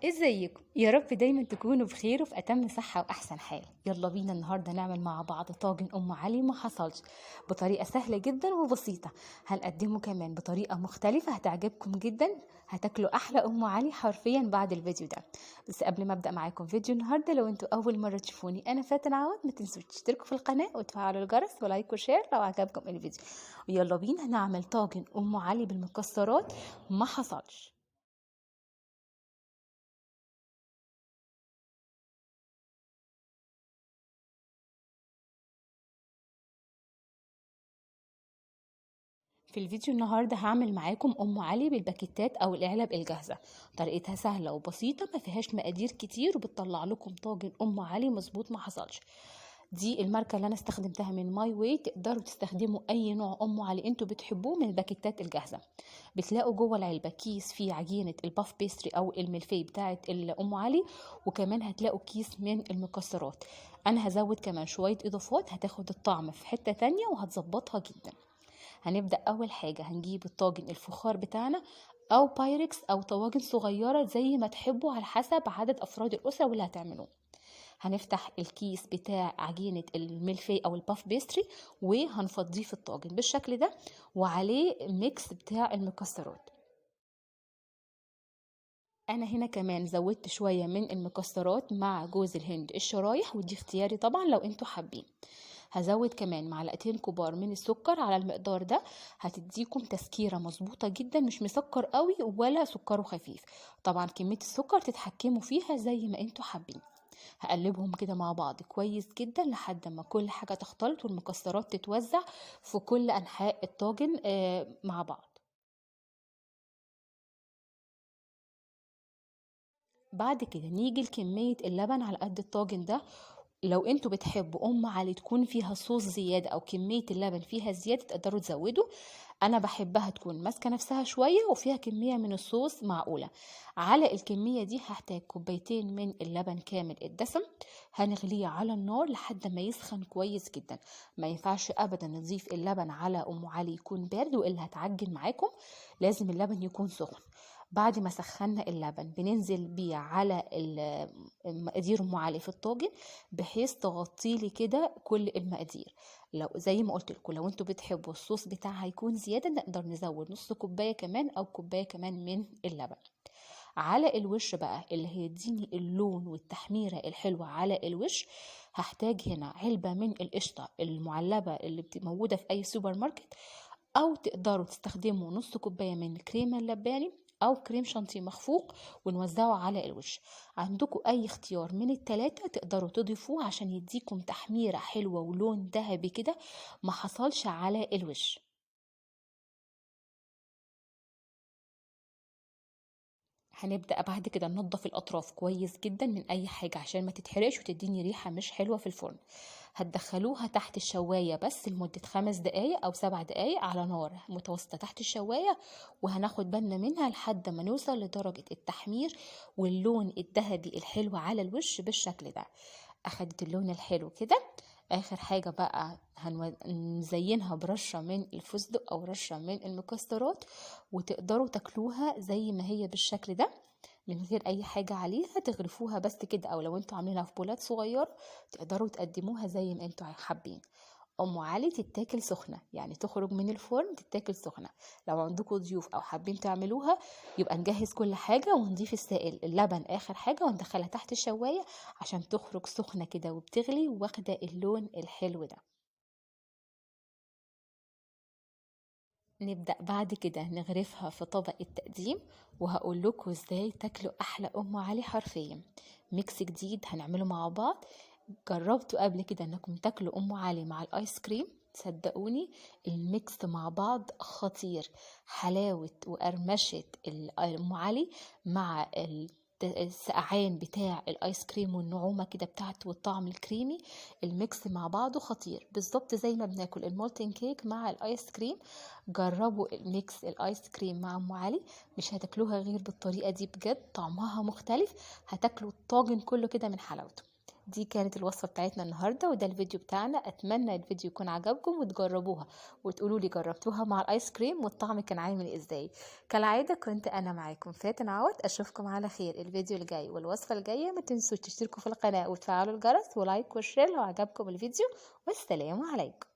ازيكم؟ يا رب دايما تكونوا بخير وفي اتم صحة واحسن حال. يلا بينا النهاردة نعمل مع بعض طاجن ام علي ما حصلش بطريقة سهلة جدا وبسيطة. هنقدمه كمان بطريقة مختلفة هتعجبكم جدا. هتاكلوا احلى ام علي حرفيا بعد الفيديو ده. بس قبل ما ابدأ معاكم فيديو النهاردة، لو انتوا اول مرة تشوفوني انا فاتن عوض، ما تنسوش تشتركوا في القناة وتفعلوا الجرس ولايك وشير لو عجبكم الفيديو. ويلا بينا نعمل طاجن ام علي بالمكسرات ما حصلش. في الفيديو النهارده هعمل معاكم ام علي بالباكيتات او العلب الجاهزه. طريقتها سهله وبسيطه، ما فيهاش مقادير كتير، وبتطلع لكم طاجن ام علي مظبوط ما حصلش. دي الماركه اللي انا استخدمتها من ماي واي. تقدروا تستخدموا اي نوع ام علي انتوا بتحبوه من الباكيتات الجاهزه. بتلاقوا جوه العلبه كيس فيه عجينه الباف بيستري او الملفي بتاعه الام علي، وكمان هتلاقوا كيس من المكسرات. انا هزود كمان شويه اضافات هتاخد الطعم في حته تانية وهتظبطها جدا. هنبدأ أول حاجة هنجيب الطاجن الفخار بتاعنا أو بايركس أو طواجن صغيرة زي ما تحبوا على حسب عدد أفراد الأسرة واللي هتعملوه. هنفتح الكيس بتاع عجينة الملفي أو الباف بيستري وهنفضيه في الطاجن بالشكل ده، وعليه ميكس بتاع المكسرات. أنا هنا كمان زودت شوية من المكسرات مع جوز الهند الشرايح، ودي اختياري طبعا لو انتوا حابين. هزود كمان معلقتين كبار من السكر على المقدار ده. هتديكم تسكيرة مظبوطة جدا، مش مسكر قوي ولا سكره خفيف. طبعا كمية السكر تتحكموا فيها زي ما انتوا حابين. هقلبهم كده مع بعض كويس جدا لحد ما كل حاجة تختلط والمكسرات تتوزع في كل أنحاء الطاجن مع بعض. بعد كده نيجي لكمية اللبن على قد الطاجن ده. لو انتوا بتحبوا ام علي تكون فيها صوص زيادة او كمية اللبن فيها زيادة تقدروا تزودوا. انا بحبها تكون ماسكة نفسها شوية وفيها كمية من الصوص معقولة. على الكمية دي هحتاج كوبايتين من اللبن كامل الدسم. هنغليه على النار لحد ما يسخن كويس جدا. ما ينفعش ابدا نضيف اللبن على ام علي يكون بارد والا هتعجن معاكم. لازم اللبن يكون سخن. بعد ما سخنا اللبن بننزل بيه على مقادير ام علي في الطاجن، بحيث تغطي لي كده كل المقادير. لو زي ما قلت لكم، لو انتوا بتحبوا الصوص بتاعها يكون زياده نقدر نزود نص كوبايه كمان او كوبايه كمان من اللبن. على الوش بقى اللي هيديني اللون والتحميره الحلوه على الوش، هحتاج هنا علبه من القشطه المعلبه اللي موجوده في اي سوبر ماركت، او تقدروا تستخدموا نص كوبايه من الكريمه اللباني او كريم شانتيه مخفوق ونوزعه على الوش. عندكم اي اختيار من التلاتة تقدروا تضيفوه عشان يديكم تحميرة حلوة ولون ذهبي كده ما حصلش على الوش. هنبدأ بعد كده ننضف الأطراف كويس جدا من أي حاجة عشان ما تتحرقش وتديني ريحة مش حلوة في الفرن. هتدخلوها تحت الشواية بس لمدة 5 دقايق أو 7 دقايق على نار متوسطة تحت الشواية، وهناخد بالنا منها لحد ما نوصل لدرجة التحمير واللون الذهبي الحلو على الوش بالشكل ده. أخدت اللون الحلو كده. آخر حاجة بقى هنزينها برشة من الفستق أو رشة من المكسرات، وتقدروا تاكلوها زي ما هي بالشكل ده من غير أي حاجة عليها. تغرفوها بس كده، أو لو انتوا عاملينها في بولات صغيرة تقدروا تقدموها زي ما انتوا حابين. ام علي تتاكل سخنه، يعني تخرج من الفرن تتاكل سخنه. لو عندكم ضيوف او حابين تعملوها يبقى نجهز كل حاجه ونضيف السائل اللبن اخر حاجه وندخلها تحت الشوايه عشان تخرج سخنه كده وبتغلي واخده اللون الحلو ده. نبدأ بعد كده نغرفها في طبق التقديم، وهقول لكم ازاي تاكلوا احلى ام علي حرفيا. ميكس جديد هنعمله مع بعض. جربتوا قبل كده انكم تاكلوا ام علي مع الايس كريم؟ صدقوني الميكس مع بعض خطير. حلاوة وقرمشة ام علي مع السقعان بتاع الايس كريم والنعومة كده بتاعته والطعم الكريمي. الميكس مع بعضه خطير بالظبط زي ما بناكل المولتن كيك مع الايس كريم. جربوا الميكس الايس كريم مع ام علي، مش هتاكلوها غير بالطريقة دي، بجد طعمها مختلف. هتاكلوا الطاجن كله كده من حلاوته. دي كانت الوصفة بتاعتنا النهاردة، وده الفيديو بتاعنا. اتمنى الفيديو يكون عجبكم وتجربوها وتقولوا لي جربتوها مع الايس كريم والطعم كان عامل ازاي. كالعادة كنت انا معاكم فاتن عوض، اشوفكم على خير الفيديو الجاي والوصفة الجاية. ما تنسوش تشتركوا في القناة وتفعلوا الجرس ولايك وشير لو عجبكم الفيديو، والسلام عليكم.